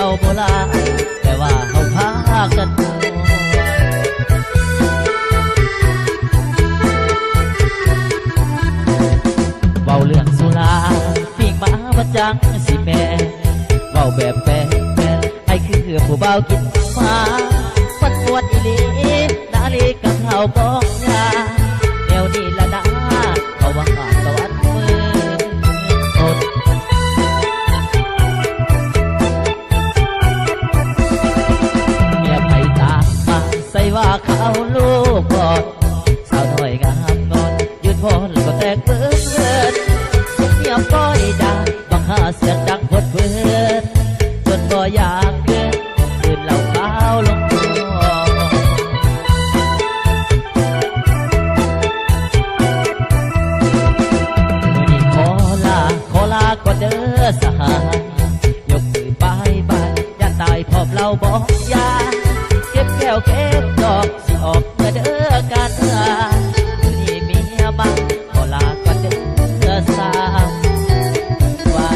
าโบราณแต่ว่าเฮาพากันเว้าเรื่องสุราปิ้งมาว่าจังสิแม่เว้าแบบแฟนไอ้คือผู้เบากินมาฟัดปวดอีหลีนาลีกับเฮาบอกยาแนวนี้ละนะเขาว่าขาดสวรรค์มืออดเมียไผ่ตามมาใส่ว่าเขาลูกบอดสาวน้อยงามงอนยืนพอนก็แตกเบิ้งเงินเมียป้อยด่าบังหาเสียงดังพดเบิ้งจนบ่อยากเกินคืนเหล่าขาวลงคอก็เด้อสหายยกมือบายบายอย่าตายพร้อมเราบอกยาเก็บแก้วเก็บดอกสิออกมาเด้อกันนี่เมียบ้างขอลาก็เด้อสาวไว้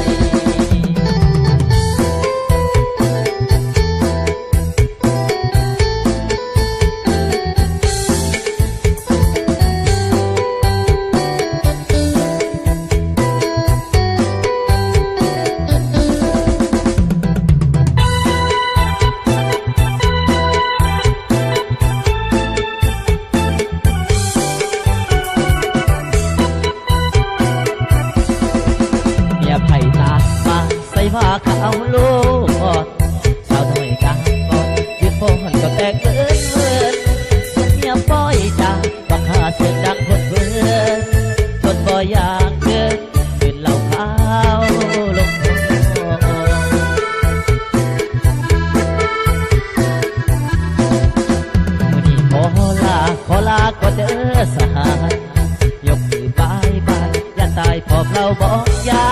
ว่าเขาลูกอดสาวน้อยกลางกอดยืนโฟนก็แตกเบิ้นเบิ้นเมียป้อยด่าบังหาเสียงดังพดเบิ้นจนบ่อยากเกินเป็นเหล่าขาวลงมื้อนี้ขอลาก็เด้อสหายยกมือบายบายอย่าตายพร้อมเราบอกยา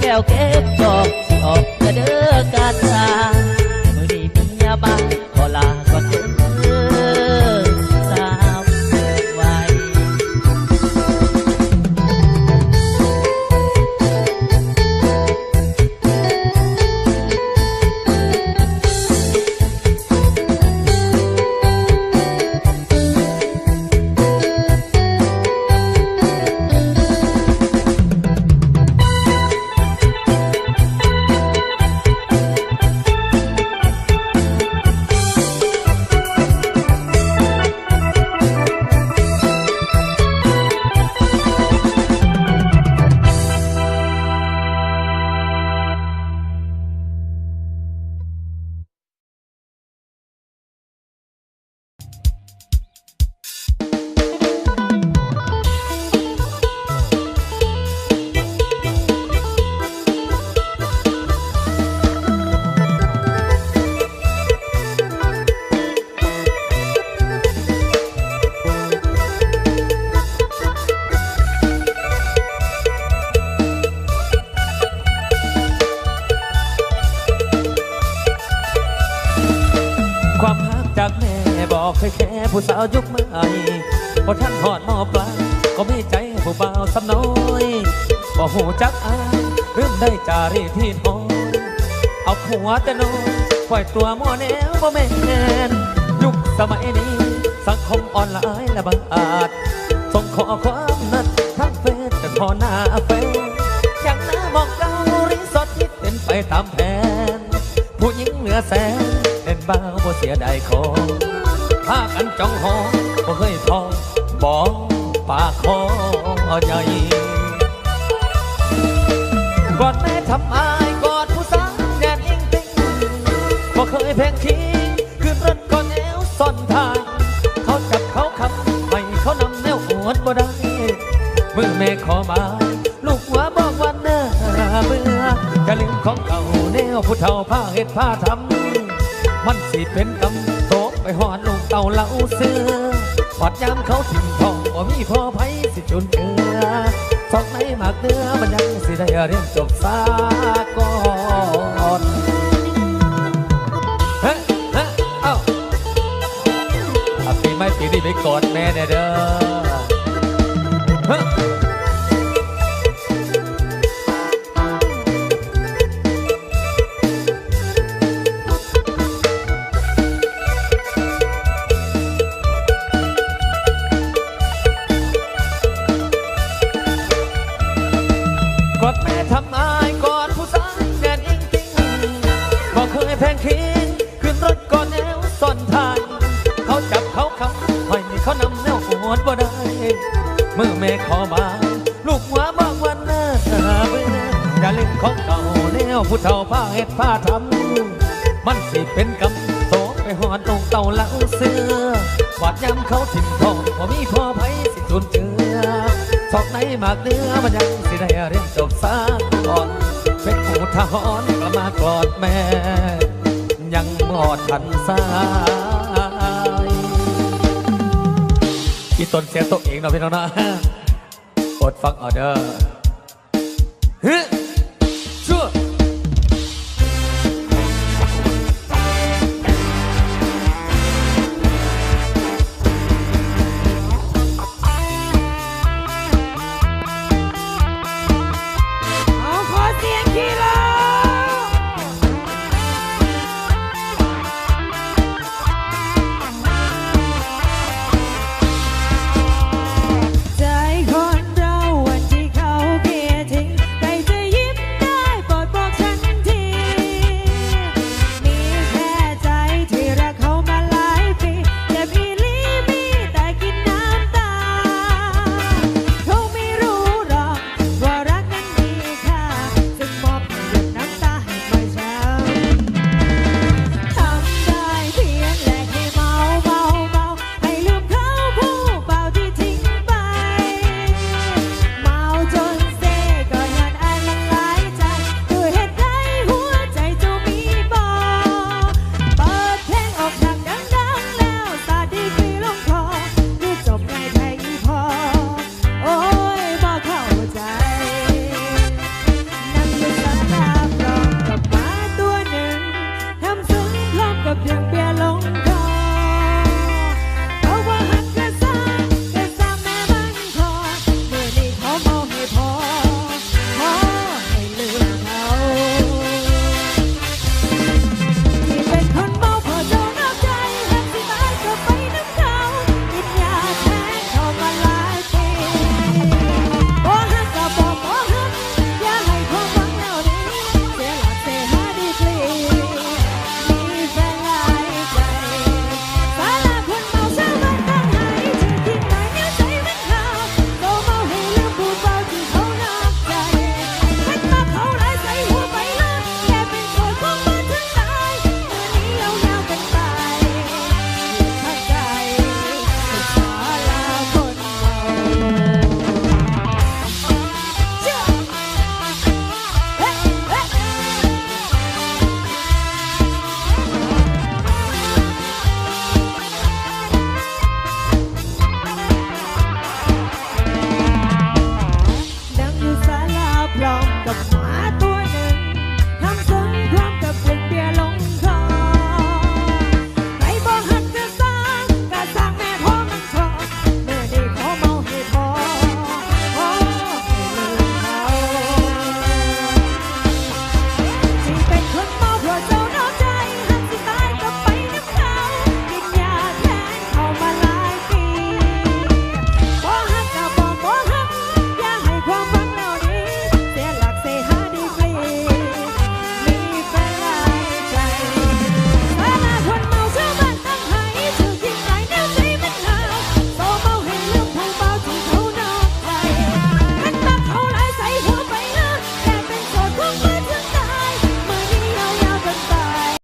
แก้วเก็บดอกสิออกมาเด้อกันมื้อนี้เมียบ้างขอลาก็เด้อสาวไว้เคยแค่ผู้สาวยุคใหม่พอท่านหอดหม้อปลาก็ไม่ใจผู้บ่าวสำน้อยบ่หูจักอายเรื่องได้จารีที่ทองเอาผัวแต่น้อยปล่อยตัวมั่วแนวบ่แม่นยุคสมัยนี้สังคมออนไลน์และบังอาจส่งข้อความนัดทั้งเฟซแต่พอหน้าแฟนอย่างหน้ามองเการีสอร์ทที่เป็นไปตามแผนผู้หญิงเหลือแสนเล่นบ้าบ่เสียดายของพากันจ้องหอบ่เคยพอบอกปากคอใหญ่กอดแม่ทำอายกอดผู้สาวแน่นอิงติงบ่เคยแพงขี้ขึ้นรถก็แนวซ่อนทางเขาจับเขาขับไม่เขานำแนวอวดบ่ได้มือแม่ขอมาลูกหัวบอกวันหน้าเบื่อจะลืมของเก่าแนวผู้เฒ่าผ้าเฮ็ดผ้าทำมันสิเป็นกำโตไปหอดลูกเต่าเล่าเสือหอดยามเขาถิ่มทองบ่มีพ่อไผสิจุนเกลือสองในหมากเนื้อมันยังสิได้เรียนจบซาก่อนเฮ้เอ้าปีใหม่ปีนี้ไปกอดแม่แน่เด้อเฮ้ เคียงขึ้นรถก่อนแนวซ่อนทางเขาจับเขาขังไม่มีเขานำแนวโหดบ่ได้เมื่อแม่ขอมาลูกหัวบางวันหน้าเบื่ออย่าเล่นของเก่าแนวผู้เฒ่าผ้าเฮ็ดผ้าทำมันสิเป็นกำโตไปหอดตรงเต่าเล้าเสื้อวาดย้ำเขาถิ่นทองพอมีพ่อไผสิจุนเจือสอกในหมากเนื้อมันยังสิได้เรียนจบซะก่อนเป็นผู้ทหารกลับมากอดแม่ยังมอดทันสายอีตนเสียตัวเองเนาะพี่น้องนะอดฟังเอาเด้อ